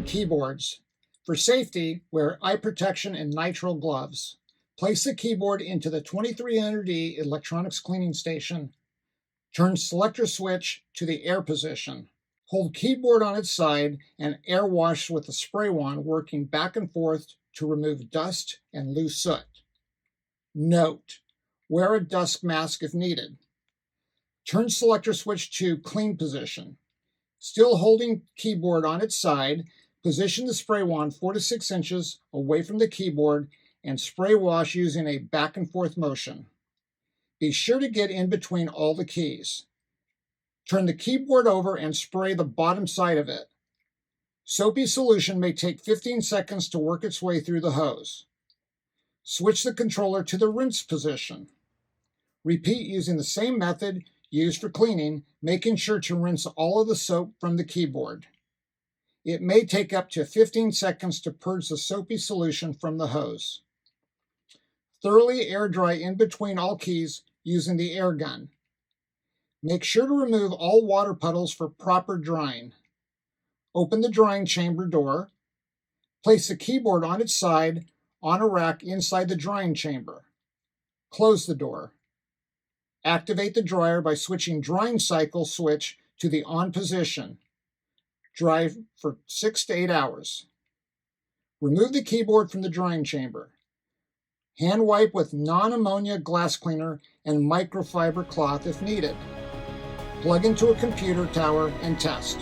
clean keyboards. For safety, wear eye protection and nitrile gloves. Place the keyboard into the 2300E electronics cleaning station. Turn selector switch to the air position. Hold keyboard on its side and air wash with the spray wand, working back and forth to remove dust and loose soot. Note: wear a dust mask if needed. Turn selector switch to clean position. Still holding keyboard on its side, position the spray wand 4 to 6 inches away from the keyboard and spray wash using a back and forth motion. Be sure to get in between all the keys. Turn the keyboard over and spray the bottom side of it. Soapy solution may take 15 seconds to work its way through the hose. Switch the controller to the rinse position. Repeat using the same method used for cleaning, making sure to rinse all of the soap from the keyboard. It may take up to 15 seconds to purge the soapy solution from the hose. Thoroughly air dry in between all keys using the air gun. Make sure to remove all water puddles for proper drying. Open the drying chamber door. Place the keyboard on its side on a rack inside the drying chamber. Close the door. Activate the dryer by switching drying cycle switch to the on position. Dry for 6 to 8 hours. Remove the keyboard from the drying chamber. Hand wipe with non-ammonia glass cleaner and microfiber cloth if needed. Plug into a computer tower and test.